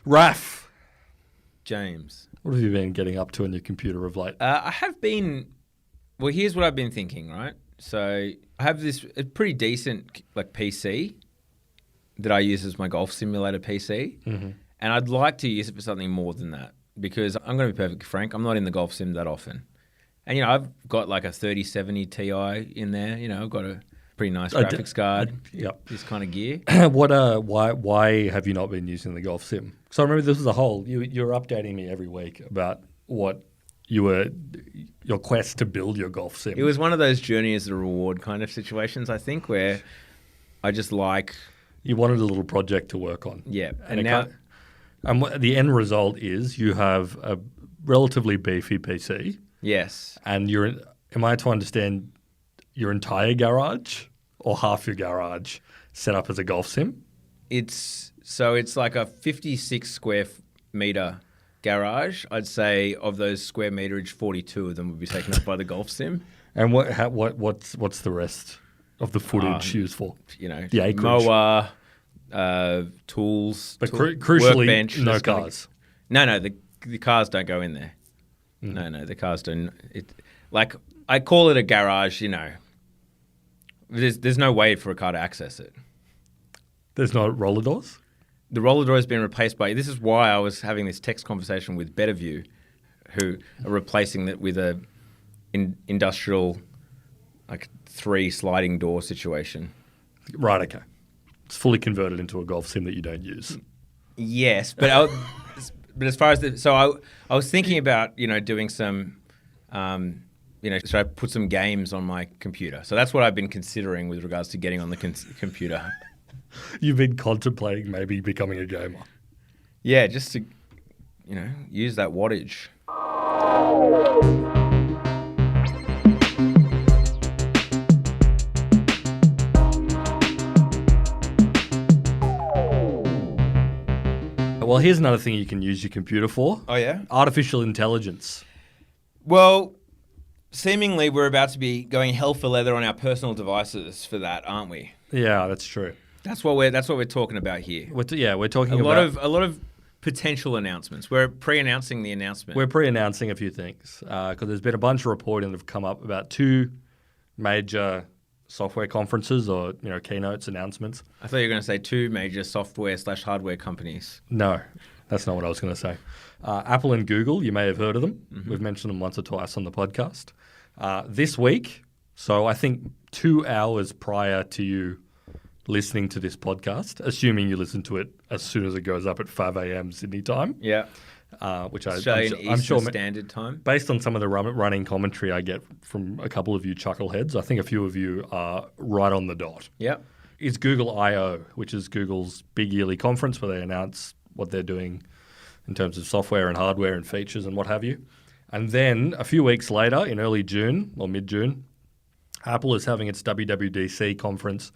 Raf, James. what have you been getting up to on your computer of late? I have been. Well, here's what I've been thinking. Right, so I have this a pretty decent like PC that I use as my golf simulator PC, and I'd like to use it for something more than that because I'm going to be perfectly frank. I'm not in the golf sim that often, and I've got like a 3070 Ti in there. I've got a pretty nice graphics card. Yep. This kind of gear. Why have you not been using the golf sim? So I remember this was a whole. You're updating me every week about what your quest to build your golf sim. It was one of those journey as a reward kind of situations, I think, where I just like. You wanted a little project to work on. Yeah, and now. The end result is you have a relatively beefy PC. Yes. And am I to understand your entire garage or half your garage set up as a golf sim? It's like a 56 square meter garage. I'd say of those square meterage, 42 of them would be taken up by the golf sim. And what's the rest of the footage used for? The acreage. Mower, tools, but crucially, workbench, no cars. No, the cars don't go in there. No, the cars don't. Like I call it a garage. There's no way for a car to access it. There's no roller doors? The roller door has been replaced by... This is why I was having this text conversation with BetterView, who are replacing it with a industrial, like 3 sliding door situation. Right, okay. It's fully converted into a golf sim that you don't use. Yes, but but as far as... I was thinking about, doing some... should I put some games on my computer? So that's what I've been considering with regards to getting on the computer. You've been contemplating maybe becoming a gamer. Yeah, just to, use that wattage. Well, here's another thing you can use your computer for. Oh, yeah? Artificial intelligence. Well, seemingly we're about to be going hell for leather on our personal devices for that, aren't we? Yeah, that's true. That's what we're talking about here. We're talking about a lot of potential announcements. We're pre-announcing the announcement. We're pre-announcing a few things because there's been a bunch of reporting that have come up about 2 major software conferences or keynotes announcements. I thought you were going to say 2 major software/hardware companies. No, that's not what I was going to say. Apple and Google, you may have heard of them. Mm-hmm. We've mentioned them once or twice on the podcast. This week, so I think 2 hours prior to you listening to this podcast, assuming you listen to it as soon as it goes up at 5 a.m. Sydney time. Yeah. Which I'm sure Standard Time. Based on some of the running commentary I get from a couple of you chuckleheads, I think a few of you are right on the dot. Yeah. Is Google I/O, which is Google's big yearly conference where they announce what they're doing in terms of software and hardware and features and what have you. And then a few weeks later, in early June or mid-June, Apple is having its WWDC conference,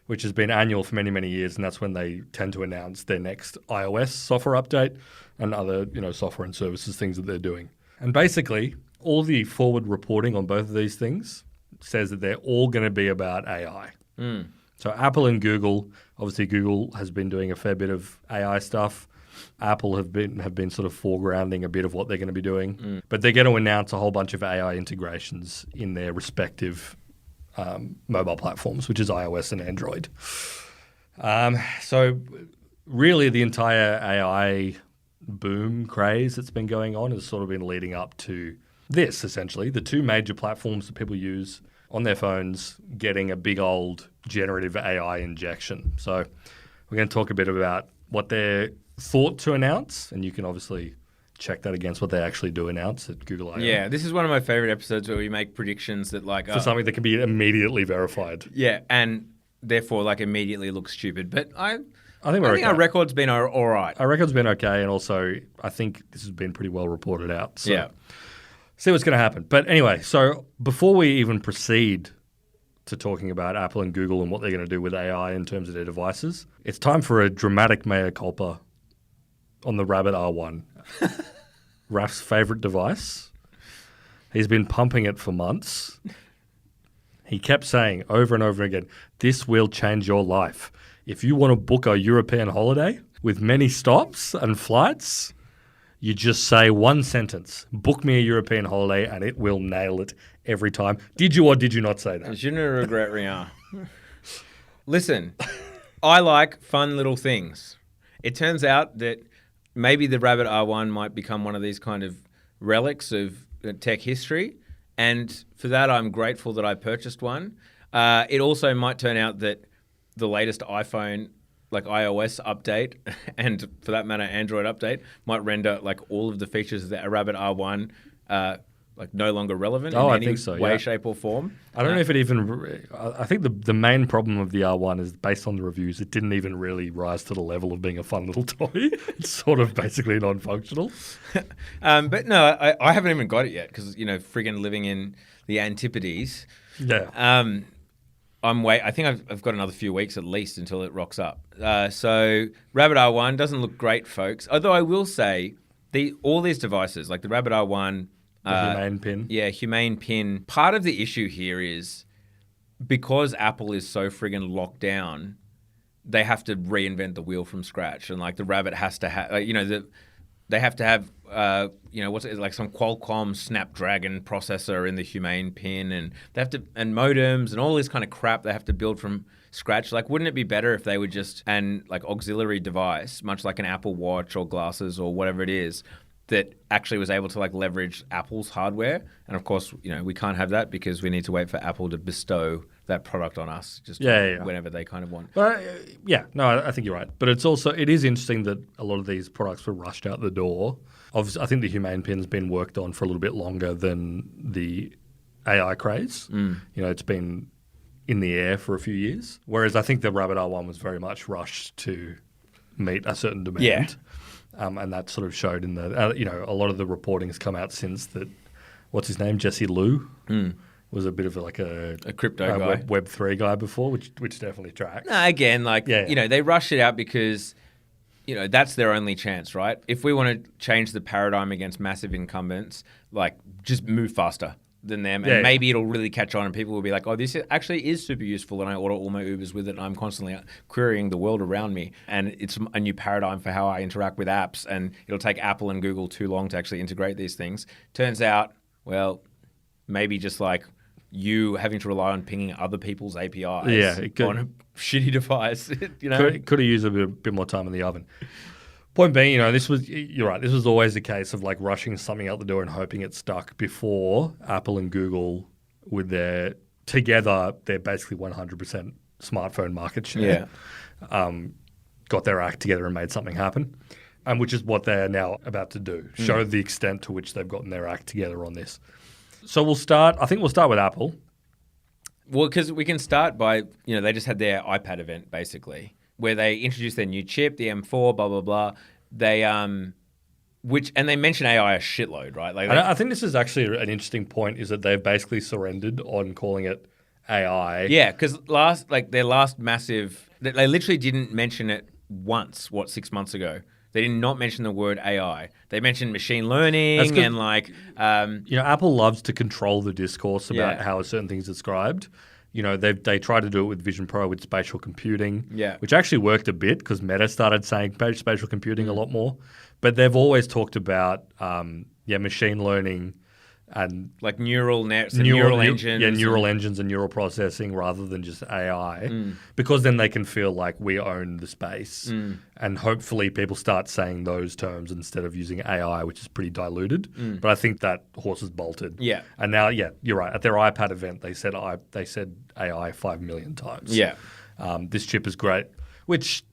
which has been annual for many, many years, and that's when they tend to announce their next iOS software update and other, software and services things that they're doing. And basically, all the forward reporting on both of these things says that they're all going to be about AI. Mm. So Apple and Google, obviously Google has been doing a fair bit of AI stuff. Apple have been sort of foregrounding a bit of what they're going to be doing. But they're going to announce a whole bunch of AI integrations in their respective mobile platforms, which is iOS and Android. So really the entire AI boom craze that's been going on has sort of been leading up to this, essentially. The 2 major platforms that people use on their phones getting a big old generative AI injection. So we're going to talk a bit about what they're thought to announce, and you can obviously check that against what they actually do announce at Google I/O. Yeah, this is one of my favorite episodes where we make predictions that for something that can be immediately verified. Yeah, and therefore immediately look stupid. But I think okay. our record's been all right. Our record's been okay, and also I think this has been pretty well reported out. So yeah. See what's going to happen. But anyway, so before we even proceed to talking about Apple and Google and what they're going to do with AI in terms of their devices, it's time for a dramatic mea culpa on the Rabbit R1. Raf's favourite device. He's been pumping it for months. He kept saying over and over again, this will change your life. If you want to book a European holiday, with many stops and flights. You just say one sentence, book me a European holiday, and it will nail it every time. Did you or did you not say that? Je ne regrette rien. Listen, I like fun little things. It turns out that maybe the Rabbit R1 might become one of these kind of relics of tech history. And for that, I'm grateful that I purchased one. It also might turn out that the latest iPhone, like iOS update, and for that matter, Android update, might render like all of the features that a Rabbit R1 like no longer relevant in any way, shape, or form. I don't know if it even. I think the main problem of the R1 is based on the reviews. It didn't even really rise to the level of being a fun little toy. It's sort of basically non-functional. But no, I haven't even got it yet because friggin' living in the Antipodes. Yeah. I think I've got another few weeks at least until it rocks up. So Rabbit R1 doesn't look great, folks. Although I will say all these devices, like the Rabbit R1. The Humane Pin. Yeah, Humane Pin. Part of the issue here is because Apple is so friggin' locked down, they have to reinvent the wheel from scratch. And like the Rabbit has to have, they have to have, what's it, like some Qualcomm Snapdragon processor in the Humane Pin, and they have to, and modems and all this kind of crap they have to build from scratch. Like, wouldn't it be better if they would just, and like auxiliary device, much like an Apple Watch or glasses or whatever it is, that actually was able to like leverage Apple's hardware? And of course, we can't have that because we need to wait for Apple to bestow that product on us whenever they kind of want. But I think you're right. But it is interesting that a lot of these products were rushed out the door. Obviously, I think the Humane Pin's been worked on for a little bit longer than the AI craze. It's been in the air for a few years. Whereas I think the Rabbit R1 was very much rushed to meet a certain demand. Yeah. And that sort of showed in the, a lot of the reporting has come out since that, what's his name, Jesse Liu, was a bit of like a crypto guy. Web3 guy before, which definitely tracks. No, again, they rush it out because, that's their only chance, right? If we want to change the paradigm against massive incumbents, like just move faster than them, and maybe it'll really catch on and people will be like, oh, this actually is super useful, and I order all my Ubers with it and I'm constantly querying the world around me, and it's a new paradigm for how I interact with apps, and it'll take Apple and Google too long to actually integrate these things. Turns out, well, maybe just like you having to rely on pinging other people's APIs on a shitty device. Could have used a bit more time in the oven. Point being, you're right. This was always the case of like rushing something out the door and hoping it stuck before Apple and Google, with they're basically 100% smartphone market share, got their act together and made something happen, which is what they're now about to do. Show the extent to which they've gotten their act together on this. So we'll start with Apple. Well, because we can start by, they just had their iPad event basically, where they introduced their new chip, the M4, blah, blah, blah. They they mention AI a shitload, right? Like, I think this is actually an interesting point, is that they've basically surrendered on calling it AI. Yeah, because their last massive, they literally didn't mention it once, 6 months ago. They did not mention the word AI. They mentioned machine learning and like... Apple loves to control the discourse about how a certain thing is described. They tried to do it with Vision Pro with spatial computing, which actually worked a bit because Meta started saying spatial computing a lot more. But they've always talked about machine learning and like neural nets and neural engines. Yeah, neural engines and neural processing rather than just AI, because then they can feel like we own the space. And hopefully people start saying those terms instead of using AI, which is pretty diluted. But I think that horse is bolted. Yeah. And now, you're right. At their iPad event, they said AI 5 million times. Yeah. This chip is great, which,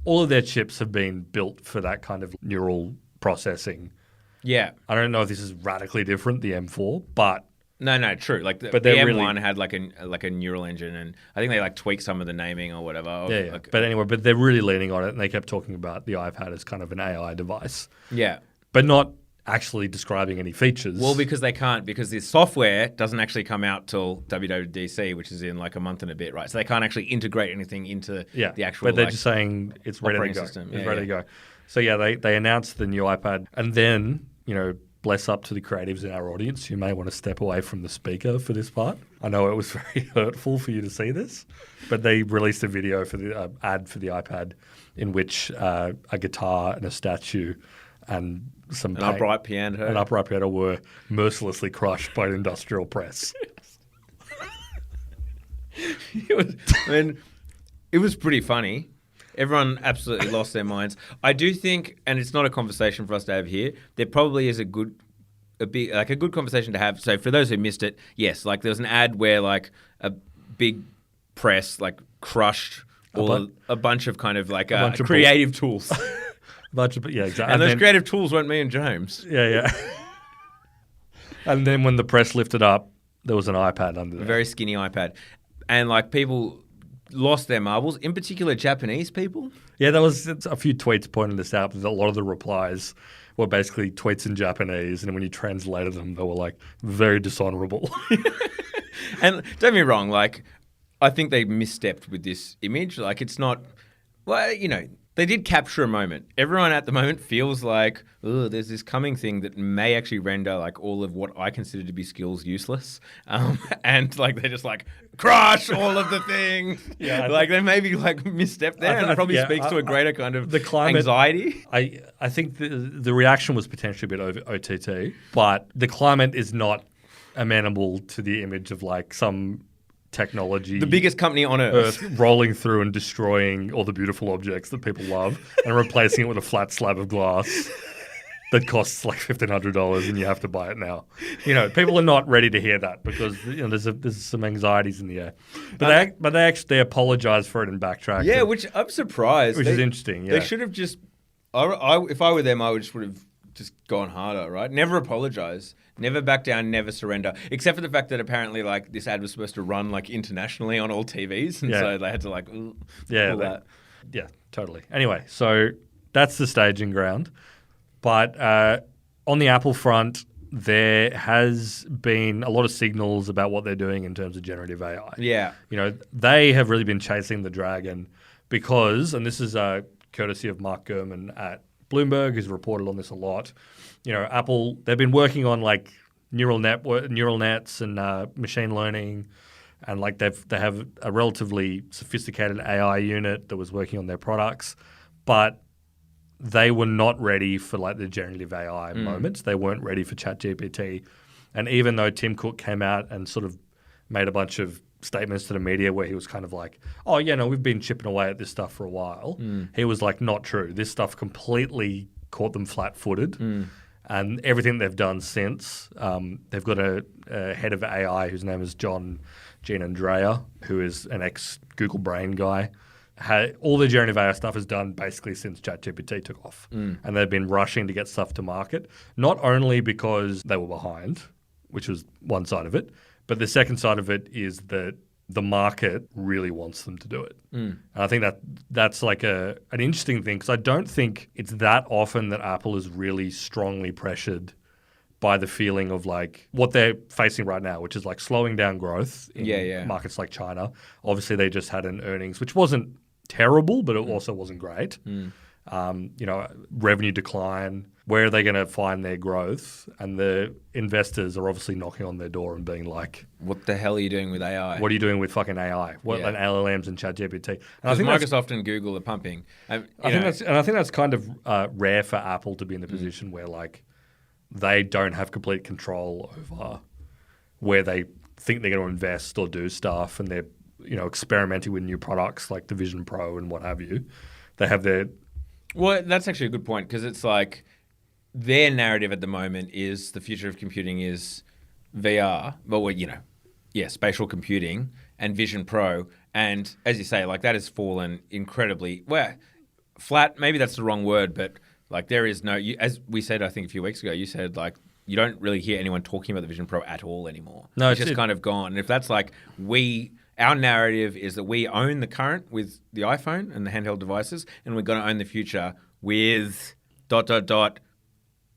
all of their chips have been built for that kind of neural processing. Yeah. I don't know if this is radically different, the M4, but... No, true. Like the M1 had like a neural engine, and I think they like tweaked some of the naming or whatever. Yeah. Like, but anyway, they're really leaning on it, and they kept talking about the iPad as kind of an AI device. Yeah. But not actually describing any features. Well, because they can't, because the software doesn't actually come out till WWDC, which is in like a month and a bit, right? So they can't actually integrate anything into the actual... But they're just saying it's ready to go. System. It's ready to go. So they announced the new iPad, and then, bless up to the creatives in our audience. You may want to step away from the speaker for this part. I know it was very hurtful for you to see this, but they released a video for the ad for the iPad in which a guitar and a statue and an upright piano were mercilessly crushed by an industrial press. It was pretty funny. Everyone absolutely lost their minds. I do think, and it's not a conversation for us to have here, there probably is a good conversation to have. So for those who missed it, yes, like there was an ad where like a big press like crushed a bunch of kind of like creative tools. Exactly. And those creative tools weren't me and James. Yeah. And then when the press lifted up, there was an iPad under there. A very skinny iPad. And like people lost their marbles, in particular Japanese people. Yeah, there was a few tweets pointing this out, but a lot of the replies were basically tweets in Japanese, and when you translated them, they were like very dishonorable. And don't get me wrong, like I think they misstepped with this image. Like it's not, well, you know, they did capture a moment. Everyone at the moment feels like, oh, there's this coming thing that may actually render like all of what I consider to be skills useless. And like they're just like, crush all of the things. Yeah, like they maybe like misstepped there, and it probably speaks to a greater kind of the climate, anxiety. I think the reaction was potentially a bit OTT, but the climate is not amenable to the image of like some technology, the biggest company on earth, rolling through and destroying all the beautiful objects that people love and replacing it with a flat slab of glass that costs like $1,500 and you have to buy it now. You know, people are not ready to hear that because you know there's some anxieties in the air. But they apologize for it and backtrack. Yeah, which I'm surprised. Which is interesting. Yeah. They should have just. If I were them, I would have just gone harder. Right? Never apologize. Never back down, never surrender. Except for the fact that apparently, like, this ad was supposed to run like internationally on all TVs, and so they had to like, pull that. Yeah, totally. Anyway, so that's the staging ground. But on the Apple front, there has been a lot of signals about what they're doing in terms of generative AI. Yeah, you know, they have really been chasing the dragon because, and this is courtesy of Mark Gurman at Bloomberg, who's reported on this a lot. You know, Apple, they've been working on like neural nets and machine learning, and like they have a relatively sophisticated AI unit that was working on their products, but they were not ready for like the generative AI moments. They weren't ready for ChatGPT, and even though Tim Cook came out and sort of made a bunch of statements to the media where he was kind of like, oh yeah, no, we've been chipping away at this stuff for a while. He was like, not true. This stuff completely caught them flat-footed. And everything they've done since, they've got a head of AI whose name is John Gianandrea, who is an ex-Google Brain guy. All the generative AI stuff is done basically since ChatGPT took off. And they've been rushing to get stuff to market, not only because they were behind, which was one side of it, but the second side of it is that the market really wants them to do it. And I think that's like an interesting thing because I don't think it's that often that Apple is really strongly pressured by the feeling of like what they're facing right now, which is like slowing down growth in markets like China. Obviously, they just had an earnings, which wasn't terrible, but it also wasn't great. You know, revenue decline. Where are they going to find their growth? And the investors are obviously knocking on their door and being like, what the hell are you doing with AI? What are you doing with fucking AI? And LLMs and ChatGPT? And I think Microsoft and Google are pumping. I think that's kind of rare for Apple to be in the position where like they don't have complete control over where they think they're going to invest or do stuff, and they're experimenting with new products like the Vision Pro and what have you. They have their that's actually a good point because it's like their narrative at the moment is the future of computing is VR, spatial computing and Vision Pro. And as you say, like that has fallen incredibly flat. Maybe that's the wrong word, but like there is no, as we said, I think a few weeks ago, you said like you don't really hear anyone talking about the Vision Pro at all anymore. No, it's just kind of gone. And if that's like our narrative is that we own the current with the iPhone and the handheld devices, and we're going to own the future with ...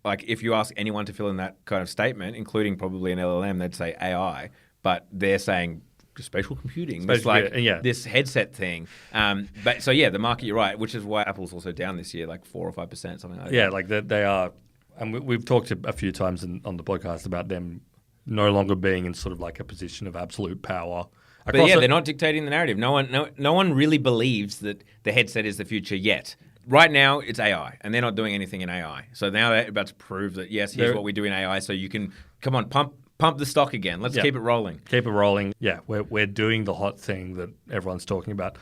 Like if you ask anyone to fill in that kind of statement, including probably an LLM, they'd say AI, but they're saying spatial computing. It's like this headset thing. The market, you're right, which is why Apple's also down this year, like 4 or 5%, something like that. Yeah, like they are And we've talked a few times on the podcast about them no longer being in sort of like a position of absolute power. But yeah, they're not dictating the narrative. No one really believes that the headset is the future yet. Right now, it's AI, and they're not doing anything in AI. So now they're about to prove that, yes, here's what we do in AI, so you can, come on, pump the stock again. Let's keep it rolling. Keep it rolling. Yeah, we're doing the hot thing that everyone's talking about.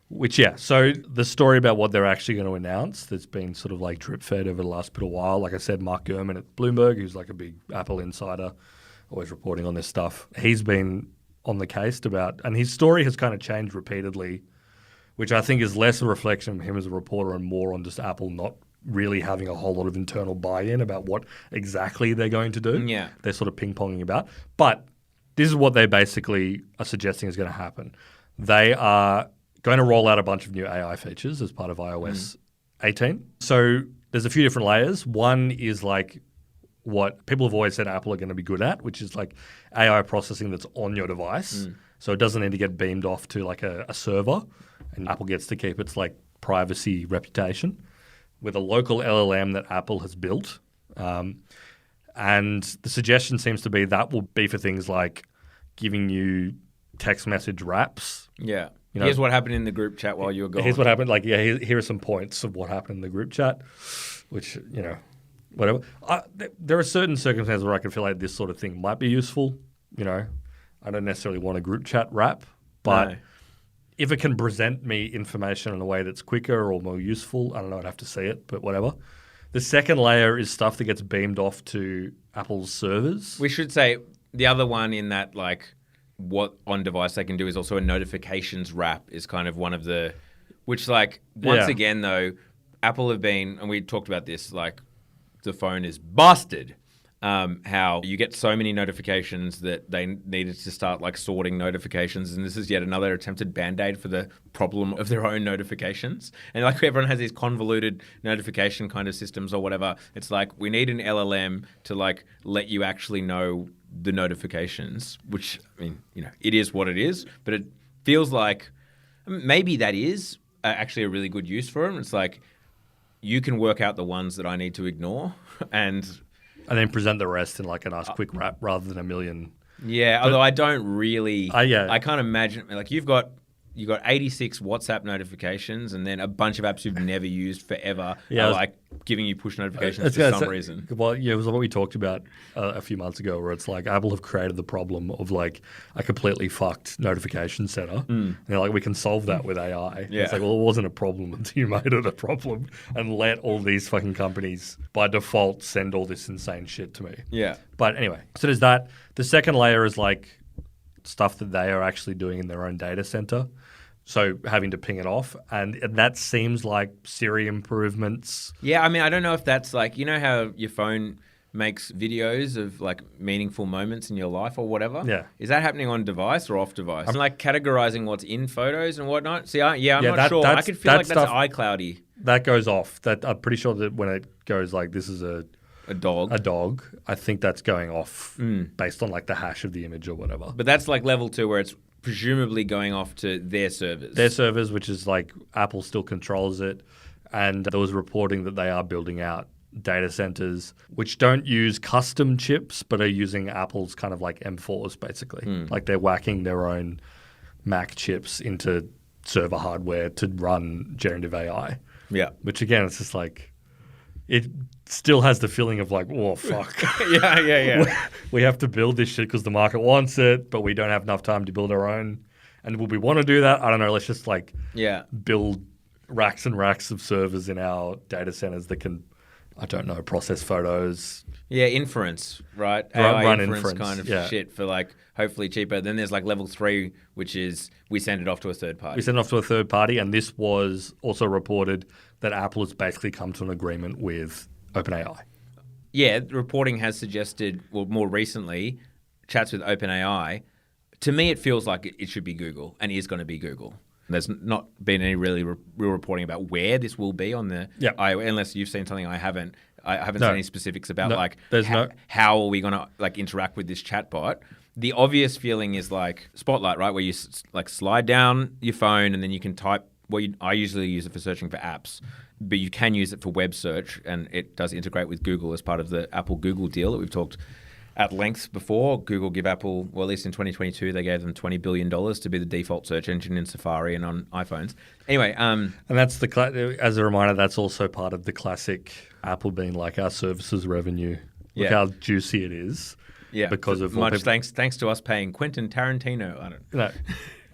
Which, yeah, so the story about what they're actually going to announce that's been sort of like drip-fed over the last bit of while. Like I said, Mark Gurman at Bloomberg, who's like a big Apple insider, always reporting on this stuff. He's been on the case about, and his story has kind of changed repeatedly, which I think is less a reflection of him as a reporter and more on just Apple not really having a whole lot of internal buy-in about what exactly they're going to do. Yeah. They're sort of ping-ponging about. But this is what they basically are suggesting is going to happen. They are going to roll out a bunch of new AI features as part of iOS 18. So there's a few different layers. One is like what people have always said Apple are going to be good at, which is like AI processing that's on your device. So it doesn't need to get beamed off to like a server, and Apple gets to keep its like privacy reputation with a local LLM that Apple has built. And the suggestion seems to be that will be for things like giving you text message wraps. Yeah. You know, here's what happened in the group chat while you were gone. Here's what happened. Like, yeah, here are some points of what happened in the group chat, which, you know, whatever. There are certain circumstances where I can feel like this sort of thing might be useful. You know, I don't necessarily want a group chat wrap, but if it can present me information in a way that's quicker or more useful, I don't know, I'd have to see it, but whatever. The second layer is stuff that gets beamed off to Apple's servers. We should say the other one in that, like, what on device they can do is also a notifications wrap is kind of one of the, which like once again though, Apple have been, and we talked about this, like the phone is busted. How you get so many notifications that they needed to start like sorting notifications, and this is yet another attempted band-aid for the problem of their own notifications. And like everyone has these convoluted notification kind of systems or whatever. It's like we need an LLM to like let you actually know the notifications, which, I mean, you know, it is what it is, but it feels like maybe that is actually a really good use for them. It's like you can work out the ones that I need to ignore and then present the rest in like a nice quick wrap rather than a million. Yeah, although I don't really, I can't imagine, like you've got 86 WhatsApp notifications and then a bunch of apps you've never used forever are like giving you push notifications for some reason. Well, yeah, it was what we talked about a few months ago where it's like Apple have created the problem of like a completely fucked notification setter. And they're like, we can solve that with AI. Yeah. It's like, well, it wasn't a problem until you made it a problem and let all these fucking companies by default send all this insane shit to me. Yeah. But anyway, so there's that. The second layer is like stuff that they are actually doing in their own data center. So having to ping it off. And that seems like Siri improvements. Yeah, I mean, I don't know if that's like, you know how your phone makes videos of like meaningful moments in your life or whatever? Yeah. Is that happening on device or off device? I'm like categorizing what's in photos and whatnot. See, I'm not sure. I could feel like that's iCloudy. That goes off. I'm pretty sure that when it goes like this is a dog, I think that's going off based on like the hash of the image or whatever. But that's like level 2 where it's presumably going off to their servers. Their servers, which is like Apple still controls it. And there was reporting that they are building out data centers which don't use custom chips but are using Apple's kind of like M4s basically. Like they're whacking their own Mac chips into server hardware to run generative AI. Yeah. Which again, it's just like, it still has the feeling of like, oh, fuck. Yeah. We have to build this shit because the market wants it, but we don't have enough time to build our own. And will we want to do that? I don't know. Let's just like build racks and racks of servers in our data centers that can, I don't know, process photos. Yeah, inference, right? Run inference kind of shit for like hopefully cheaper. Then there's like level 3, which is we send it off to a third party. We send it off to a third party, and this was also reported that Apple has basically come to an agreement with OpenAI. Yeah, reporting has suggested, well, more recently, chats with OpenAI. To me, it feels like it should be Google and is going to be Google. There's not been any really real reporting about where this will be on the iOS, unless you've seen something I haven't. I haven't seen any specifics about how are we going to like interact with this chatbot. The obvious feeling is like Spotlight, right, where you like slide down your phone and then you can type. I usually use it for searching for apps, but you can use it for web search, and it does integrate with Google as part of the Apple-Google deal that we've talked at length before. Google give Apple, well, at least in 2022, they gave them $20 billion to be the default search engine in Safari and on iPhones. Anyway. And that's as a reminder, that's also part of the classic Apple being like our services revenue. Look how juicy it is. Yeah. Because of much thanks to us paying Quentin Tarantino. I don't know.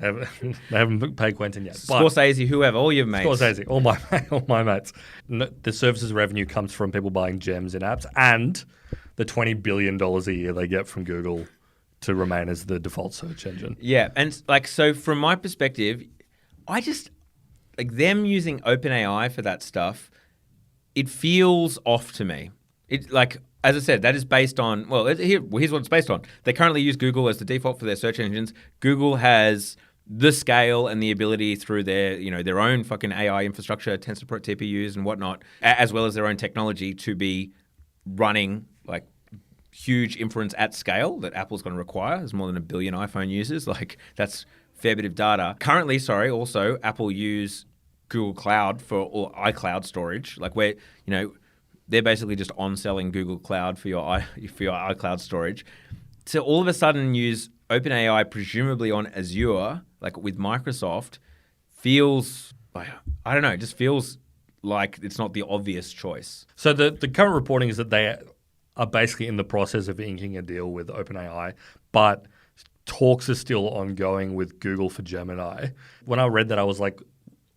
No. They haven't paid Quentin yet. Scorsese, whoever, all your mates. Scorsese, all my mates. The services revenue comes from people buying gems in apps and the $20 billion a year they get from Google to remain as the default search engine. Yeah, and so from my perspective, I just them using OpenAI for that stuff. It feels off to me. It as I said, that is based on here's what it's based on. They currently use Google as the default for their search engines. Google has the scale and the ability through their own fucking AI infrastructure, TensorFlow TPUs and whatnot, as well as their own technology to be running huge inference at scale that Apple's going to require. There's more than 1 billion iPhone users. That's a fair bit of data. Currently, also Apple use Google Cloud or iCloud storage. Where they're basically just on-selling Google Cloud for your iCloud storage. To all of a sudden use OpenAI presumably on Azure, with Microsoft, feels I don't know. It just feels like it's not the obvious choice. So the current reporting is that they are basically in the process of inking a deal with OpenAI, but talks are still ongoing with Google for Gemini. When I read that, I was like,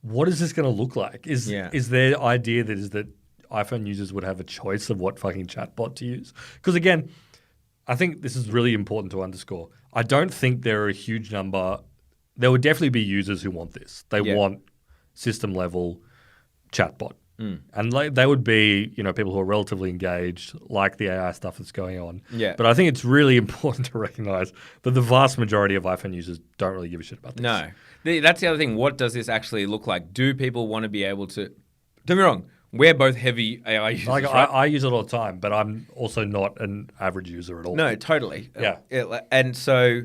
what is this going to look like? Is their idea that iPhone users would have a choice of what fucking chatbot to use? Because again, I think this is really important to underscore. I don't think there are a huge number. There would definitely be users who want this. They want system level chatbot. And they would be, people who are relatively engaged, like the AI stuff that's going on. Yeah. But I think it's really important to recognize that the vast majority of iPhone users don't really give a shit about this. No. That's the other thing. What does this actually look like? Do people want to be able to... Don't get me wrong. We're both heavy AI users, right? I use it all the time, but I'm also not an average user at all. No, totally. Yeah. And so,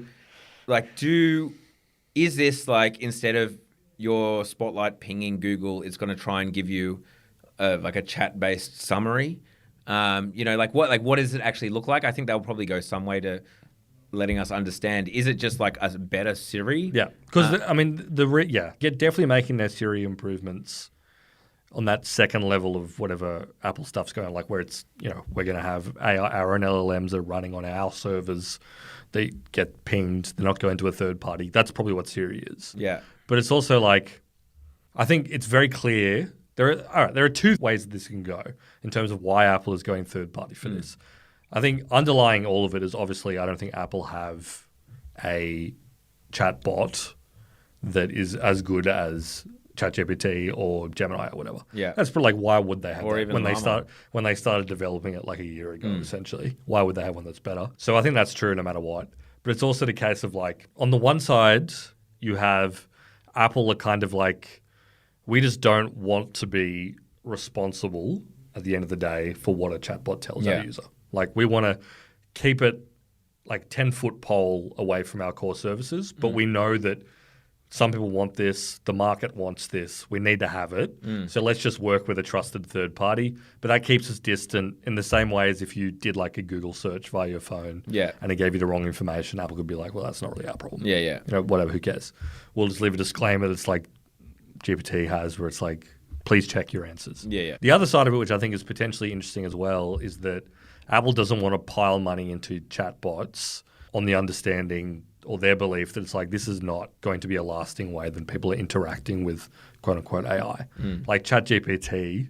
is this instead of your Spotlight pinging Google, it's going to try and give you a chat-based summary? What does it actually look like? I think they'll probably go some way to letting us understand. Is it just a better Siri? Yeah, because definitely making their Siri improvements on that second level of whatever Apple stuff's going on, where it's, we're going to have our own LLMs are running on our servers. They get pinged. They're not going to a third party. That's probably what Siri is. Yeah. But it's also I think it's very clear. There are two ways that this can go in terms of why Apple is going third party for this. I think underlying all of it is obviously I don't think Apple have a chatbot that is as good as ChatGPT or Gemini or whatever. Yeah. That's for why would they have or that even when they started developing it a year ago, essentially? Why would they have one that's better? So I think that's true no matter what. But it's also the case of on the one side, you have Apple are kind of we just don't want to be responsible at the end of the day for what a chatbot tells our user. We want to keep it 10-foot pole away from our core services, but we know that some people want this, the market wants this, we need to have it. So let's just work with a trusted third party. But that keeps us distant in the same way as if you did a Google search via your phone and it gave you the wrong information, Apple could be well, that's not really our problem. Yeah. Whatever, who cares? We'll just leave a disclaimer that's GPT has where it's please check your answers. Yeah. The other side of it, which I think is potentially interesting as well, is that Apple doesn't want to pile money into chatbots on the understanding or their belief that it's this is not going to be a lasting way that people are interacting with quote-unquote AI. ChatGPT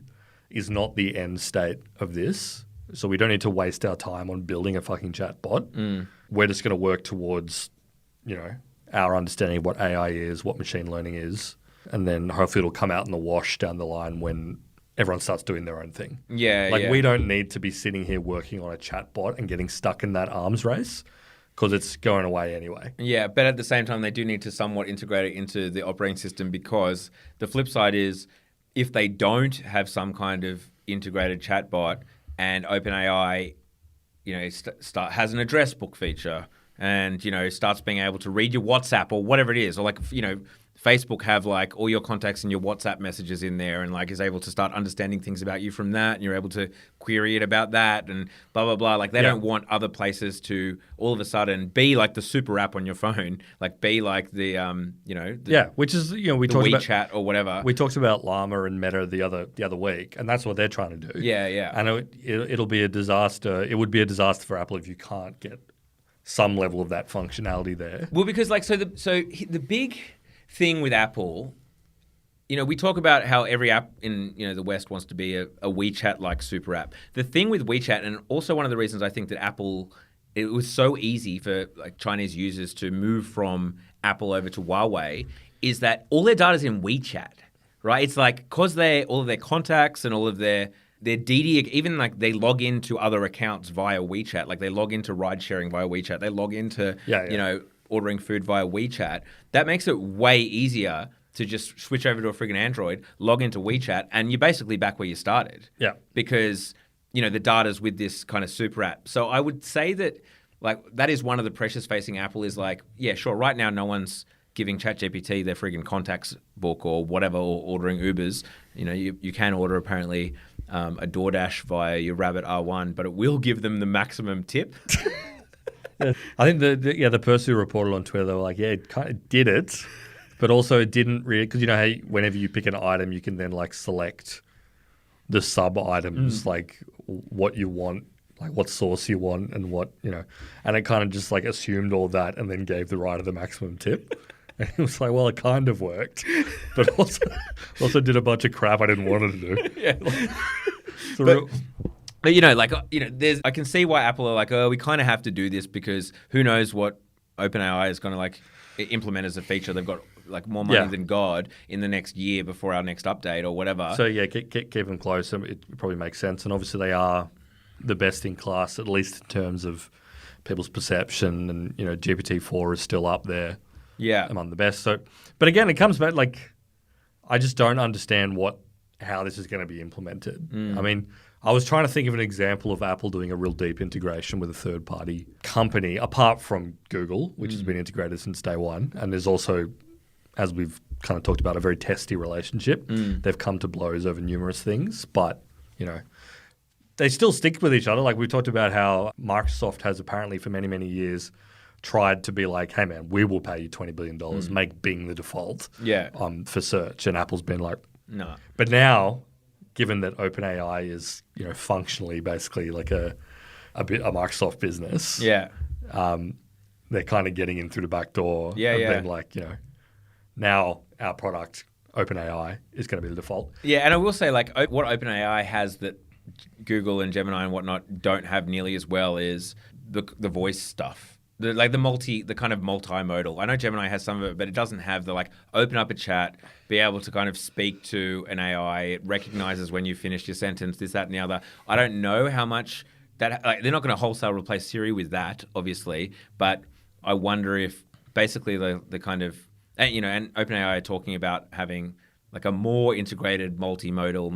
is not the end state of this, so we don't need to waste our time on building a fucking chatbot. We're just going to work towards, our understanding of what AI is, what machine learning is, and then hopefully it'll come out in the wash down the line when everyone starts doing their own thing. We don't need to be sitting here working on a chatbot and getting stuck in that arms race because it's going away anyway. Yeah, but at the same time, they do need to somewhat integrate it into the operating system because the flip side is if they don't have some kind of integrated chatbot and OpenAI, has an address book feature and, starts being able to read your WhatsApp or whatever it is, or Facebook have like all your contacts and your WhatsApp messages in there and like is able to start understanding things about you from that, and you're able to query it about that and blah, blah, blah. Like they don't want other places to all of a sudden be like the super app on your phone, like be like the, which is, we the talked WeChat about, or whatever. We talked about Llama and Meta the other week, and that's what they're trying to do. Yeah, yeah. And it'll be a disaster. It would be a disaster for Apple if you can't get some level of that functionality there. Well, because like, so the big thing with Apple, we talk about how every app in the West wants to be a WeChat-like super app. The thing with WeChat, and also one of the reasons I think that Apple, it was so easy for like Chinese users to move from Apple over to Huawei, is that all their data is in WeChat, right? It's like because all of their contacts and all of their DD, even like they log into other accounts via WeChat, like they log into ride sharing via WeChat, they log into ordering food via WeChat. That makes it way easier to just switch over to a friggin' Android, log into WeChat, and you're basically back where you started. Yeah. Because, the data's with this kind of super app. So I would say that, like, that is one of the pressures facing Apple is like, yeah, sure, right now no one's giving ChatGPT their friggin' contacts book or whatever, or ordering Ubers. You can order apparently a DoorDash via your Rabbit R1, but it will give them the maximum tip. I think the person who reported on Twitter, they were like, yeah, it kind of did it, but also it didn't really, because how whenever you pick an item, you can then like select the sub items, like what you want, like what sauce you want, and what and it kind of just like assumed all that and then gave the writer the maximum tip. And it was like, well, it kind of worked, but also did a bunch of crap I didn't want it to do. Yeah. But there's. I can see why Apple are like, oh, we kind of have to do this because who knows what OpenAI is going to like implement as a feature. They've got like more money than God in the next year before our next update or whatever. So yeah, keep them close. It probably makes sense, and obviously they are the best in class, at least in terms of people's perception. And GPT-4 is still up there, among the best. So, but again, it comes back like I just don't understand how this is going to be implemented. I mean, I was trying to think of an example of Apple doing a real deep integration with a third-party company, apart from Google, which has been integrated since day one. And there's also, as we've kind of talked about, a very testy relationship. They've come to blows over numerous things, but, they still stick with each other. Like we talked about how Microsoft has apparently for many, many years tried to be like, hey, man, we will pay you $20 billion, make Bing the default for search. And Apple's been like, no. But now, given that OpenAI is, functionally basically like a Microsoft business, they're kind of getting in through the back door. Then like, now our product, OpenAI, is going to be the default. Yeah, and I will say like what OpenAI has that Google and Gemini and whatnot don't have nearly as well is the voice stuff. The kind of multimodal. I know Gemini has some of it, but it doesn't have the like open up a chat, be able to kind of speak to an AI. It recognizes when you finished your sentence, this, that, and the other. I don't know how much that they're not going to wholesale replace Siri with that, obviously, but I wonder if basically the kind of and OpenAI are talking about having like a more integrated multimodal,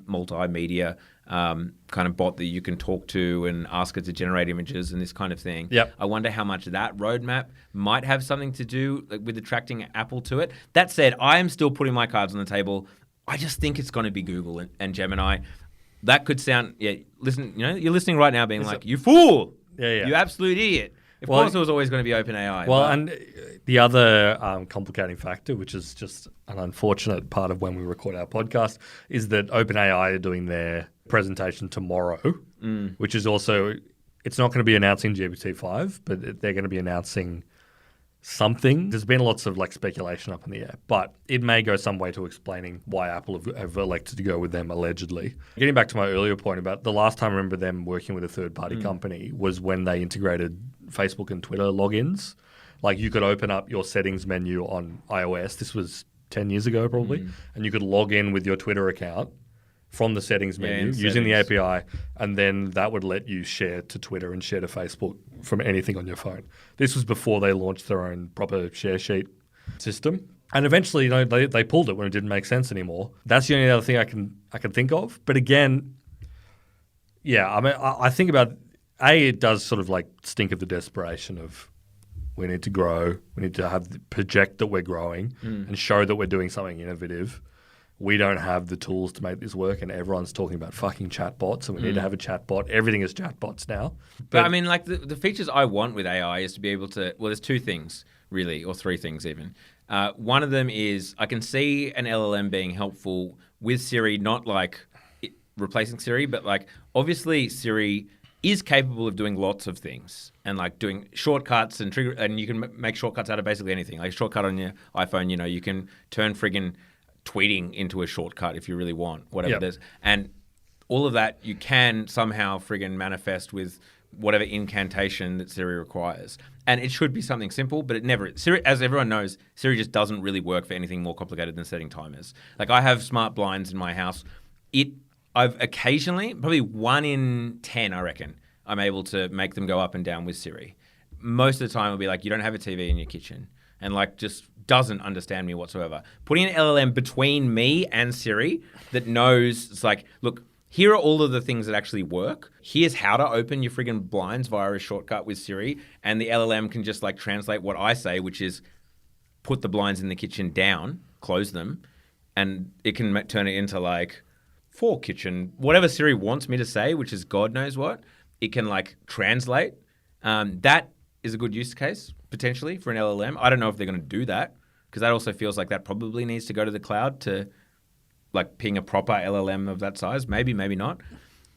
multimedia kind of bot that you can talk to and ask it to generate images and this kind of thing. Yep. I wonder how much that roadmap might have something to do with attracting Apple to it. That said, I am still putting my cards on the table. I just think it's going to be Google and Gemini. That could sound, listen, you're listening right now being like, you fool! You absolute idiot. Of course it was always going to be OpenAI. Well, and the other complicating factor, which is just an unfortunate part of when we record our podcast, is that OpenAI are doing their presentation tomorrow, which is also, it's not going to be announcing GPT-5, but they're going to be announcing something. There's been lots of like speculation up in the air, but it may go some way to explaining why Apple have elected to go with them allegedly. Getting back to my earlier point about the last time I remember them working with a third-party company was when they integrated Facebook and Twitter logins. Like you could open up your settings menu on iOS. This was 10 years ago probably. And you could log in with your Twitter account from the settings menu using the API, and then that would let you share to Twitter and share to Facebook from anything on your phone. This was before they launched their own proper share sheet system. And eventually, they pulled it when it didn't make sense anymore. That's the only other thing I can think of. But again, I mean, I think about it does sort of like stink of the desperation of We need to grow. We need to project that we're growing and show that we're doing something innovative. We don't have the tools to make this work, and everyone's talking about fucking chatbots, and we need to have a chatbot. Everything is chatbots now. But I mean, like the features I want with AI is to be able to, well, there's two things really, or three things even. One of them is I can see an LLM being helpful with Siri, not like replacing Siri, but like obviously Siri is capable of doing lots of things and like doing shortcuts and trigger, and you can make shortcuts out of basically anything. Like a shortcut on your iPhone, you know, you can turn friggin' tweeting into a shortcut if you really want, whatever it is. And all of that you can somehow friggin' manifest with whatever incantation that Siri requires. And it should be something simple, but it never is. Siri, as everyone knows, Siri just doesn't really work for anything more complicated than setting timers. Like I have smart blinds in my house. I've occasionally, probably 1 in 10, I reckon, I'm able to make them go up and down with Siri. Most of the time it'll be like, you don't have a TV in your kitchen. And like just doesn't understand me whatsoever. Putting an LLM between me and Siri that knows, it's like, look, here are all of the things that actually work. Here's how to open your friggin' blinds via a shortcut with Siri. And the LLM can just like translate what I say, which is put the blinds in the kitchen down, close them, and it can turn it into like for kitchen, whatever Siri wants me to say, which is God knows what, it can like translate. That is a good use case potentially for an LLM. I don't know if they're going to do that because that also feels like that probably needs to go to the cloud to like ping a proper LLM of that size. Maybe, maybe not.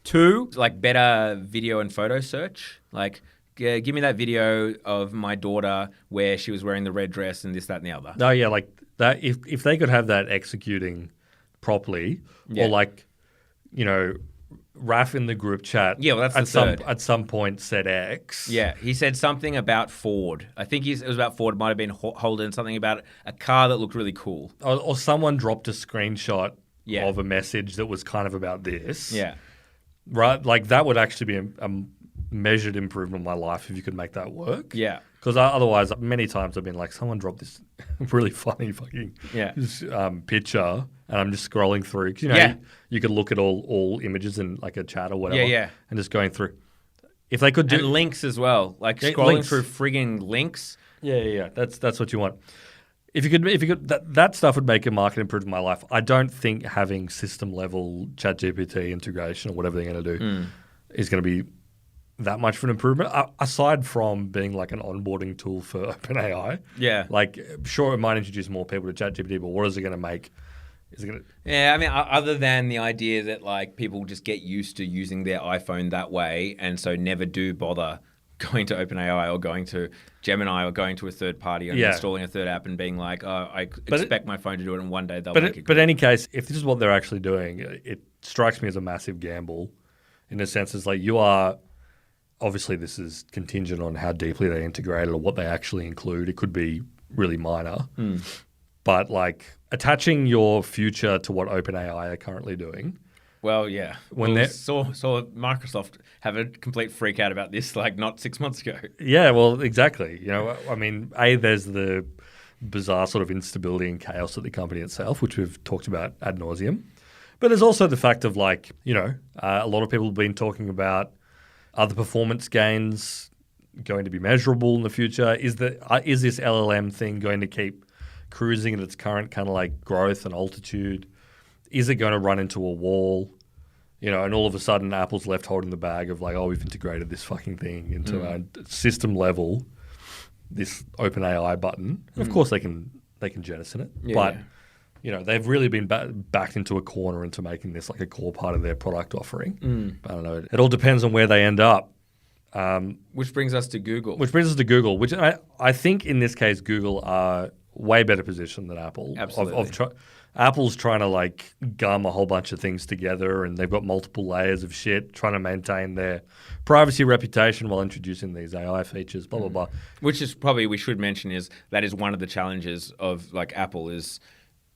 2, like better video and photo search. Like give me that video of my daughter where she was wearing the red dress and this, that, and the other. Oh yeah, like that. If they could have that executing properly, or like, you know, Raf in the group chat. Yeah, well, that's the third. At some point said X. Yeah, he said something about Ford. I think it was about Ford. It might have been Holden. Something about a car that looked really cool. Or someone dropped a screenshot of a message that was kind of about this. Yeah. Right? Like that would actually be a measured improvement in my life if you could make that work. Yeah. Because otherwise, many times I've been like, someone dropped this really funny fucking picture, and I'm just scrolling through. 'Cause, you know, you could look at all images in like a chat or whatever, and just going through. If they could do and links as well, like scrolling through frigging links. Yeah. That's what you want. If you could, that stuff would make a market improvement in my life. I don't think having system level ChatGPT integration or whatever they're going to do is going to be that much of an improvement, aside from being like an onboarding tool for OpenAI. Yeah. Like, sure, it might introduce more people to ChatGPT, but what is it going to make? Is it going to... Yeah, I mean, other than the idea that like people just get used to using their iPhone that way, and so never do bother going to OpenAI or going to Gemini or going to a third party and installing a third app and being like, oh, I expect my phone to do it, and one day they'll make it. But in any case, if this is what they're actually doing, it strikes me as a massive gamble in a sense. It's like you are... Obviously, this is contingent on how deeply they integrate it or what they actually include. It could be really minor. But like attaching your future to what OpenAI are currently doing. Well, yeah. When we saw Microsoft have a complete freak out about this like not 6 months ago. Yeah, well, exactly. You know, I mean, there's the bizarre sort of instability and chaos at the company itself, which we've talked about ad nauseum. But there's also the fact of like, you know, a lot of people have been talking about are the performance gains going to be measurable in the future? Is this LLM thing going to keep cruising at its current kind of like growth and altitude? Is it going to run into a wall? You know, and all of a sudden Apple's left holding the bag of like, oh, we've integrated this fucking thing into our system level, this OpenAI button. And of course they can jettison it. But you know, they've really been backed into a corner into making this like a core part of their product offering. I don't know. It all depends on where they end up. Which brings us to Google. Which I think in this case, Google are way better positioned than Apple. Absolutely. Apple's trying to like gum a whole bunch of things together, and they've got multiple layers of shit trying to maintain their privacy reputation while introducing these AI features, blah, blah, blah. Which is probably, we should mention, is that is one of the challenges of like Apple is...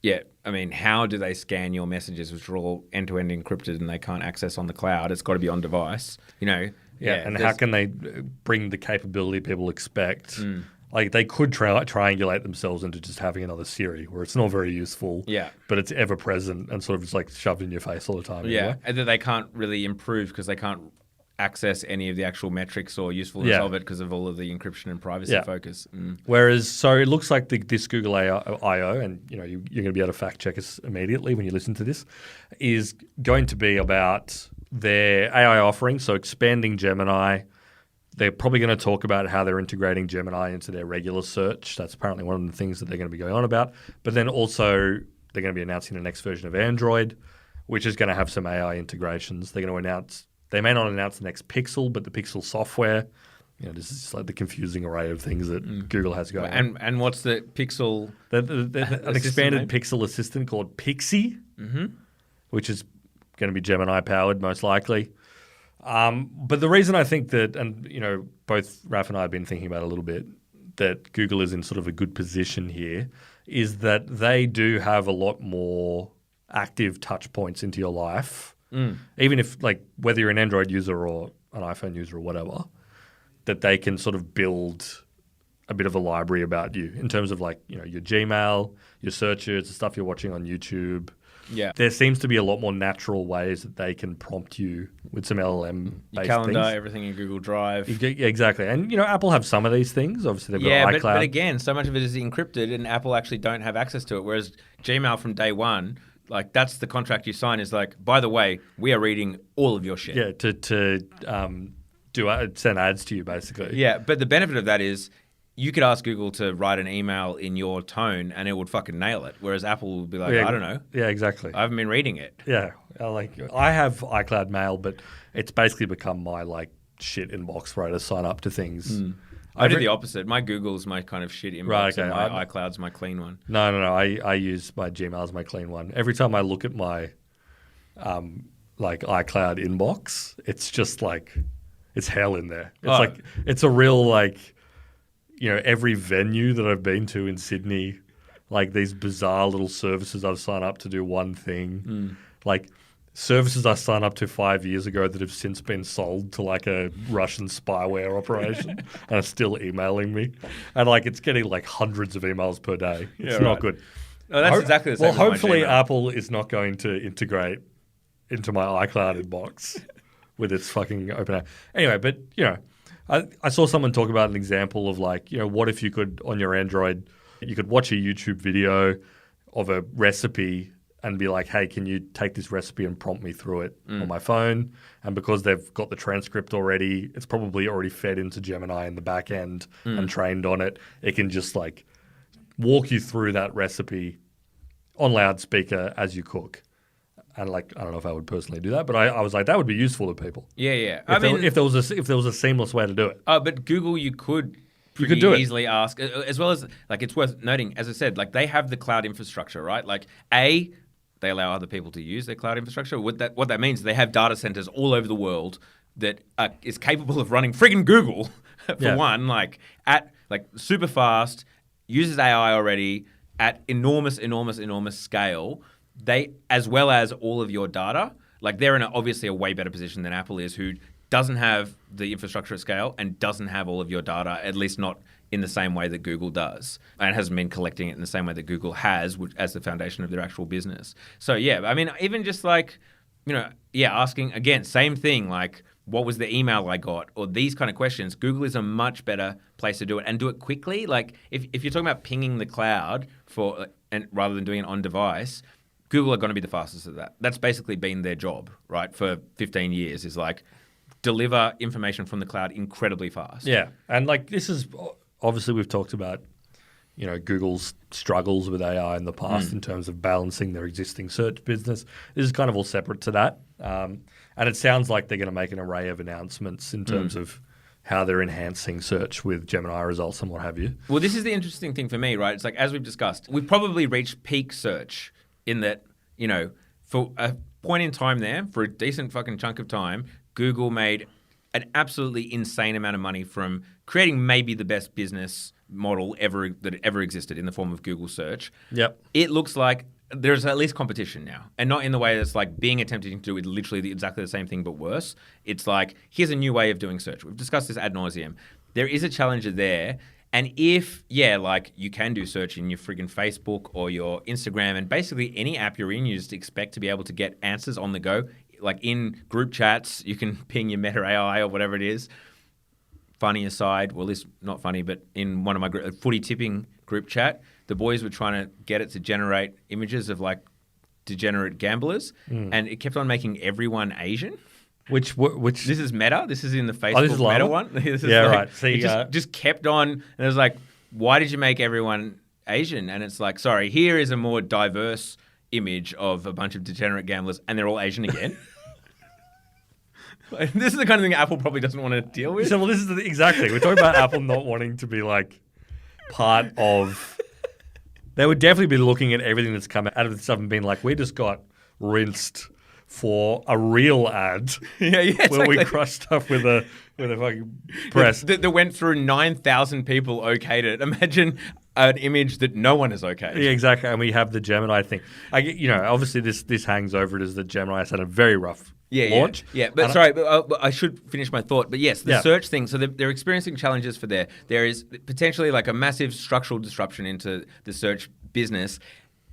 Yeah, I mean, how do they scan your messages, which are all end-to-end encrypted and they can't access on the cloud? It's got to be on device, you know. And how can they bring the capability people expect? Like they could triangulate themselves into just having another Siri, where it's not very useful. But it's ever present and sort of just like shoved in your face all the time. Yeah, and that they can't really improve because they can't access any of the actual metrics or usefulness of it because of all of the encryption and privacy focus. Whereas, so it looks like this Google I/O, and you're going to be able to fact check us immediately when you listen to this, is going to be about their AI offering. So expanding Gemini. They're probably going to talk about how they're integrating Gemini into their regular search. That's apparently one of the things that they're going to be going on about. But then also they're going to be announcing the next version of Android, which is going to have some AI integrations. They're going to announce. They may not announce the next Pixel, but the Pixel software. This is just like the confusing array of things that Google has going on. And what's the Pixel? An expanded Pixel assistant called Pixie, which is going to be Gemini powered most likely. But the reason I think that, and both Raph and I have been thinking about a little bit, that Google is in sort of a good position here, is that they do have a lot more active touch points into your life. Even if, whether you're an Android user or an iPhone user or whatever, that they can sort of build a bit of a library about you in terms of your Gmail, your searches, the stuff you're watching on YouTube. Yeah. There seems to be a lot more natural ways that they can prompt you with some LLM-based your calendar, things. everything in Google Drive. Exactly. And, Apple have some of these things. Obviously, they've got iCloud. But again, so much of it is encrypted and Apple actually don't have access to it. Whereas Gmail from day one, that's the contract you sign is by the way, we are reading all of your shit. Yeah, to send ads to you, basically. Yeah, but the benefit of that is you could ask Google to write an email in your tone and it would fucking nail it. Whereas Apple would be like, I don't know. Yeah, exactly. I haven't been reading it. Yeah. I have iCloud Mail, but it's basically become my shit inbox where I just sign up to things. I do the opposite. My Google's my kind of shit inbox Right, okay. and my iCloud's my clean one. No. I use my Gmail as my clean one. Every time I look at my iCloud inbox, it's just it's hell in there. It's it's a real every venue that I've been to in Sydney, these bizarre little services I've signed up to do one thing. Services I signed up to 5 years ago that have since been sold to a Russian spyware operation and are still emailing me. And it's getting hundreds of emails per day. It's not good. No, that's exactly the same. Well, hopefully Apple is not going to integrate into my iCloud inbox with its fucking OpenAI. Anyway, but I saw someone talk about an example of what if you could, on your Android, you could watch a YouTube video of a recipe and be like, hey, can you take this recipe and prompt me through it on my phone? And because they've got the transcript already, it's probably already fed into Gemini in the back end and trained on it. It can just walk you through that recipe on loudspeaker as you cook. And I don't know if I would personally do that, but I was like, that would be useful to people. Yeah. If there was a seamless way to do it. But Google, you could do easily ask, as well as it's worth noting, as I said, they have the cloud infrastructure, right? They allow other people to use their cloud infrastructure. What that means is they have data centers all over the world that is capable of running friggin' Google for one, at super fast, uses AI already at enormous scale. They, as well as all of your data, they're in obviously a way better position than Apple is, who doesn't have the infrastructure at scale and doesn't have all of your data, at least not in the same way that Google does, and hasn't been collecting it in the same way that Google has, as the foundation of their actual business. So even just asking again, same thing, what was the email I got, or these kind of questions. Google is a much better place to do it and do it quickly. If you're talking about pinging the cloud and rather than doing it on device, Google are going to be the fastest at that. That's basically been their job, right, for 15 years, is deliver information from the cloud incredibly fast. Yeah. And this is obviously we've talked about, Google's struggles with AI in the past in terms of balancing their existing search business. This is kind of all separate to that. And it sounds like they're going to make an array of announcements in terms of how they're enhancing search with Gemini results and what have you. Well, this is the interesting thing for me, right? It's as we've discussed, we've probably reached peak search in that, for a point in time there, for a decent fucking chunk of time, Google made an absolutely insane amount of money from creating maybe the best business model that ever existed in the form of Google search. Yep. It looks like there's at least competition now, and not in the way that's being attempted to do literally exactly the same thing but worse. It's here's a new way of doing search. We've discussed this ad nauseum. There is a challenger there. And if, you can do search in your friggin' Facebook or your Instagram and basically any app you're in, you just expect to be able to get answers on the go like in group chats, you can ping your Meta AI or whatever it is. Funny aside, well, this not funny, but in one of my footy tipping group chat, the boys were trying to get it to generate images of like degenerate gamblers, and it kept on making everyone Asian. Which This is Meta. This is in the Facebook this is Meta Llama? one. This is Yeah, like, right. See, it just kept on, and it was like, why did you make everyone Asian? And it's like, sorry, here is a more diverse image of a bunch of degenerate gamblers, and they're all Asian again. This is the kind of thing Apple probably doesn't want to deal with. So, well, this is exactly. We're talking about Apple not wanting to be like part of. They would definitely be looking at everything that's come out of this stuff and being like, we just got rinsed for a real ad. Yeah, exactly. Where we crushed stuff with a fucking press. That went through 9,000 people okayed it. Imagine an image that no one has okayed. Yeah, exactly. And we have the Gemini thing. Obviously this hangs over it as the Gemini has had a very rough launch. Yeah. But sorry, I should finish my thought. But yes, the search thing. So they're experiencing challenges for there. There is potentially like a massive structural disruption into the search business.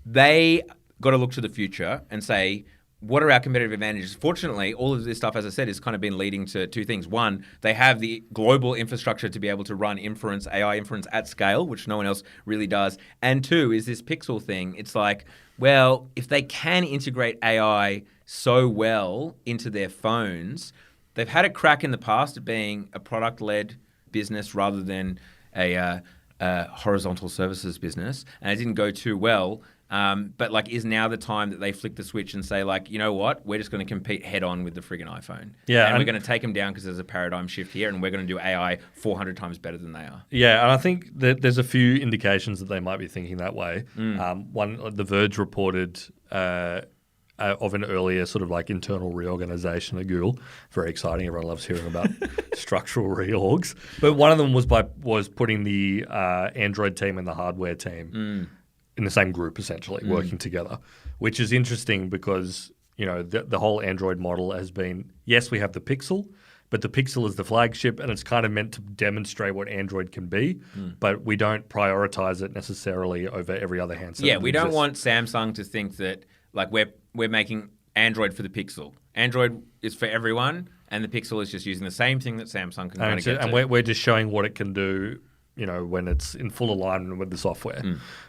They got to look to the future and say, what are our competitive advantages? Fortunately, all of this stuff, as I said, has kind of been leading to two things. One, they have the global infrastructure to be able to run AI inference at scale, which no one else really does. And two is this Pixel thing. It's like, well, if they can integrate AI so well into their phones, they've had a crack in the past at being a product-led business rather than a horizontal services business, and it didn't go too well. But like, is now the time that they flick the switch and say, like, you know what, we're just going to compete head on with the friggin' iPhone. Yeah, and we're going to take them down because there's a paradigm shift here, and we're going to do AI 400 times better than they are. Yeah, and I think that there's a few indications that they might be thinking that way. One, The Verge reported of an earlier sort of like internal reorganization at Google. Very exciting. Everyone loves hearing about structural reorgs. But one of them was putting the Android team and the hardware team in the same group, essentially, working together, which is interesting because, the whole Android model has been, yes, we have the Pixel, but the Pixel is the flagship and it's kind of meant to demonstrate what Android can be, but we don't prioritize it necessarily over every other handset. Yeah, we don't want Samsung to think that like we're making Android for the Pixel. Android is for everyone, and the Pixel is just using the same thing that Samsung can kind of get to. And we're just showing what it can do, when it's in full alignment with the software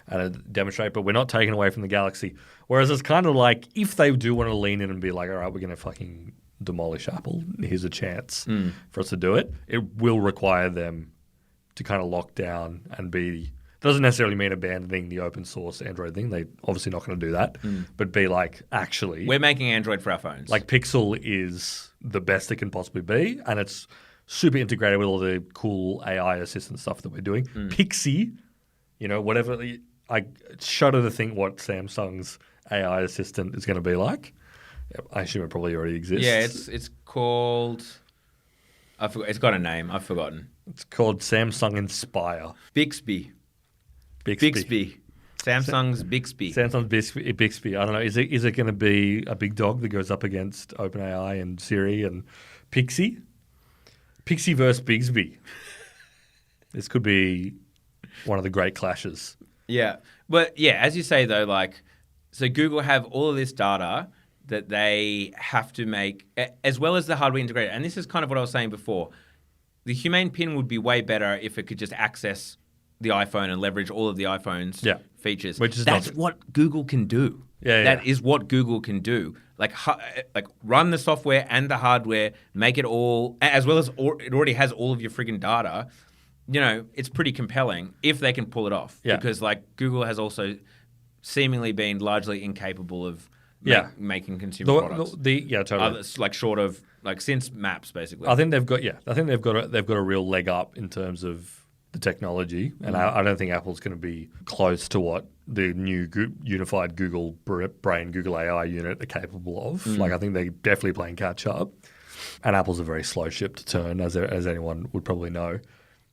and demonstrate, but we're not taking away from the Galaxy. Whereas it's kind of like, if they do want to lean in and be like, all right, we're going to fucking demolish Apple, here's a chance for us to do it, it will require them to kind of lock down and be... Doesn't necessarily mean abandoning the open source Android thing. They're obviously not going to do that. But be like, actually... We're making Android for our phones. Like, Pixel is the best it can possibly be, and it's super integrated with all the cool AI assistant stuff that we're doing. Pixie, whatever... I shudder to think what Samsung's AI assistant is going to be like. I assume it probably already exists. Yeah, it's called... It's got a name. I've forgotten. It's called Samsung Inspire. Bixby. Samsung's Bixby. Samsung's Bixby. I don't know. Is it going to be a big dog that goes up against OpenAI and Siri and Pixie? Pixie versus Bixby. This could be one of the great clashes. Yeah. But yeah, as you say though, like, so Google have all of this data that they have to make, as well as the hardware integrated. And this is kind of what I was saying before. The Humane Pin would be way better if it could just access the iPhone and leverage all of the iPhone's features. That's what Google can do. That is what Google can do. Like run the software and the hardware, make it all, as well as it already has all of your friggin' data. It's pretty compelling if they can pull it off. Yeah. Because like Google has also seemingly been largely incapable of making consumer products. Totally. Like short of since Maps, basically. I think they've got a real leg up in terms of the technology, and I don't think Apple's going to be close to what the new unified Google Brain, Google AI unit are capable of. Like, I think they're definitely playing catch up, and Apple's a very slow ship to turn, as anyone would probably know.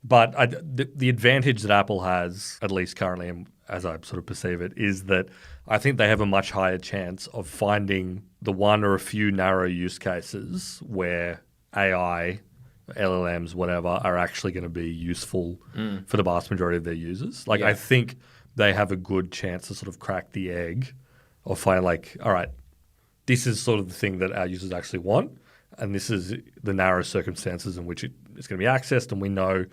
But the advantage that Apple has, at least currently, and as I sort of perceive it, is that I think they have a much higher chance of finding the one or a few narrow use cases where AI, LLMs, whatever, are actually going to be useful for the vast majority of their users. Like, I think they have a good chance to sort of crack the egg of finding, like, all right, this is sort of the thing that our users actually want, and this is the narrow circumstances in which it's going to be accessed, and we know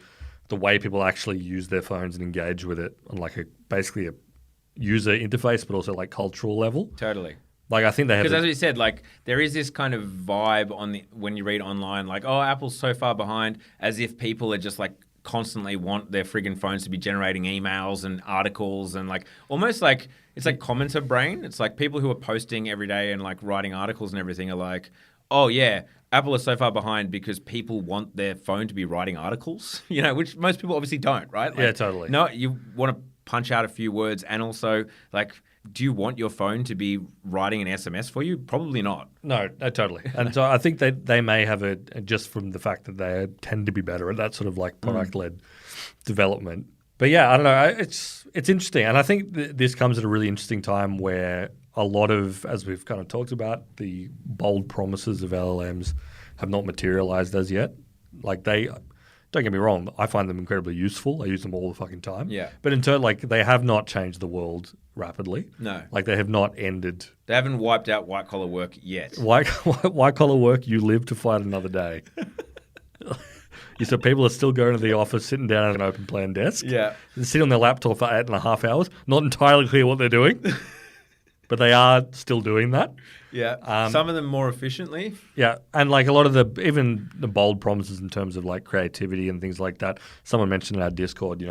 the way people actually use their phones and engage with it on like basically a user interface, but also like cultural level. Totally. Like I think they have because as we said, like there is this kind of vibe when you read online, like Apple's so far behind, as if people are just like constantly want their friggin' phones to be generating emails and articles and like almost like it's like commenter brain. It's like people who are posting every day and like writing articles and everything are like, oh yeah, Apple is so far behind because people want their phone to be writing articles, which most people obviously don't, right? Like, yeah, totally. No, you want to punch out a few words, and also like, do you want your phone to be writing an SMS for you? Probably not. No, totally. And so I think they may have just from the fact that they tend to be better at that sort of like product-led development. But yeah, I don't know. It's interesting. And I think this comes at a really interesting time where a lot of, as we've kind of talked about, the bold promises of LLMs have not materialized as yet. Like don't get me wrong, I find them incredibly useful. I use them all the fucking time. Yeah. But in turn, like they have not changed the world rapidly. No. Like they have not ended. They haven't wiped out white collar work yet. White collar work, you live to fight another day. You said people are still going to the office, sitting down at an open plan desk. Yeah. They sit on their laptop for 8.5 hours. Not entirely clear what they're doing. But they are still doing that. Yeah. Some of them more efficiently. Yeah. And like a lot of even the bold promises in terms of like creativity and things like that. Someone mentioned in our Discord,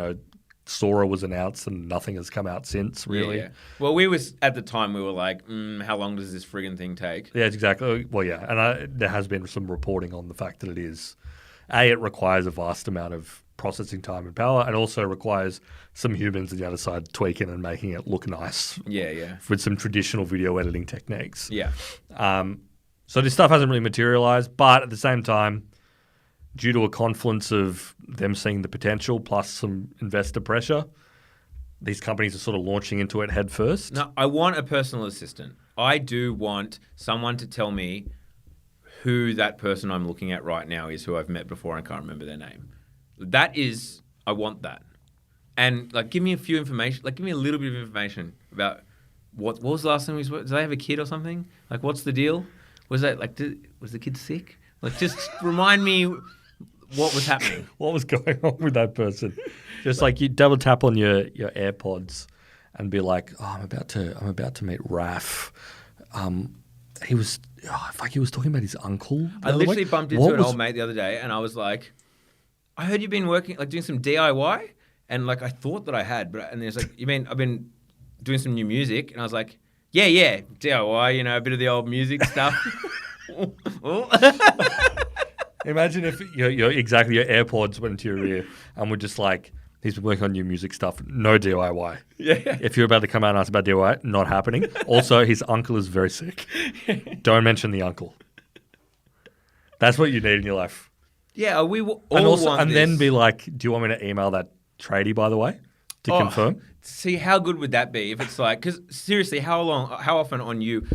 Sora was announced and nothing has come out since, really. Yeah. Well, at the time, we were like, how long does this friggin' thing take? Yeah, exactly. Well, yeah. And there has been some reporting on the fact that it requires a vast amount of processing time and power, and also requires some humans on the other side tweaking and making it look nice. Yeah. With some traditional video editing techniques. Yeah. So this stuff hasn't really materialized, but at the same time, due to a confluence of them seeing the potential plus some investor pressure, these companies are sort of launching into it head first. No, I want a personal assistant. I do want someone to tell me who that person I'm looking at right now is, who I've met before and I can't remember their name. I want that. And like, give me a few information, like give me a little bit of information about what was the last time we spoke? Did they have a kid or something? Like, what's the deal? Was that like, was the kid sick? Like, just remind me what was happening. What was going on with that person? Just like you double tap on your AirPods and be like, oh, I'm about to meet Raf. He was talking about his uncle. I literally bumped into an old mate the other day and I was like, I heard you've been working, like doing some DIY. And like, I thought that I had, and there's like, you mean I've been doing some new music? And I was like, yeah, DIY, a bit of the old music stuff. Imagine if your AirPods went into your ear and were just like, he's been working on new music stuff, no DIY. Yeah. If you're about to come out and ask about DIY, not happening. Also, his uncle is very sick. Don't mention the uncle. That's what you need in your life. Yeah, we all want this. Then be like, do you want me to email that tradie, by the way, to confirm? See, how good would that be if it's like, because seriously, how often on you,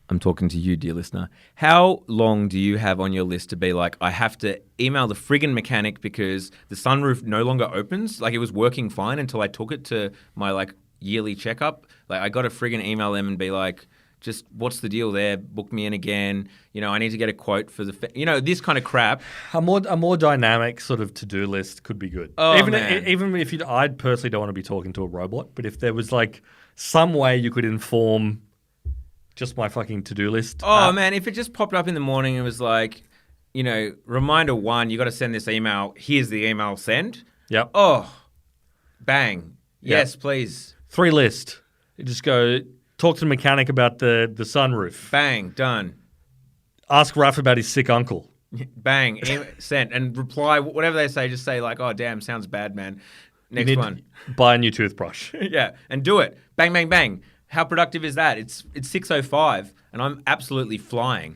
I'm talking to you, dear listener, how long do you have on your list to be like, I have to email the friggin' mechanic because the sunroof no longer opens? Like, it was working fine until I took it to my like yearly checkup. Like, I got to friggin' email them and be like, just what's the deal there? Book me in again. I need to get a quote for this kind of crap. A more dynamic sort of to-do list could be good. Oh, even if I personally don't want to be talking to a robot, but if there was like some way you could inform just my fucking to-do list. Oh man, if it just popped up in the morning and was like, reminder 1, you got to send this email. Here's the email send. Yep. Oh, bang. Yes, please. 3 list. You just go. Talk to the mechanic about the sunroof. Bang, done. Ask Raf about his sick uncle. Bang, sent. And reply, whatever they say, just say like, oh, damn, sounds bad, man. Next one. Buy a new toothbrush. Yeah, and do it. Bang, bang, bang. How productive is that? It's 6:05 and I'm absolutely flying.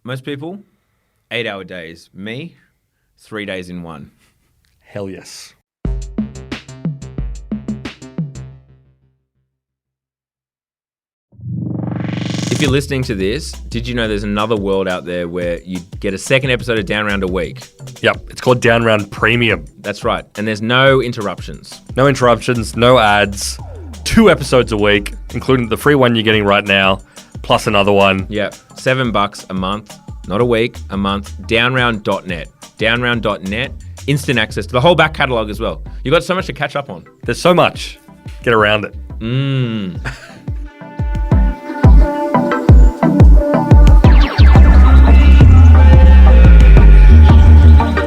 Most people, 8-hour days. Me, 3 days in one. Hell yes. If you're listening to this, did you know there's another world out there where you get a second episode of Down Round a week? Yep, it's called Down Round Premium. That's right, and there's no interruptions. No ads, 2 episodes a week, including the free one you're getting right now, plus another one. Yeah, $7 a month, not a week, a month. Downround.net. Downround.net. Instant access to the whole back catalogue as well. You've got so much to catch up on. There's so much. Get around it.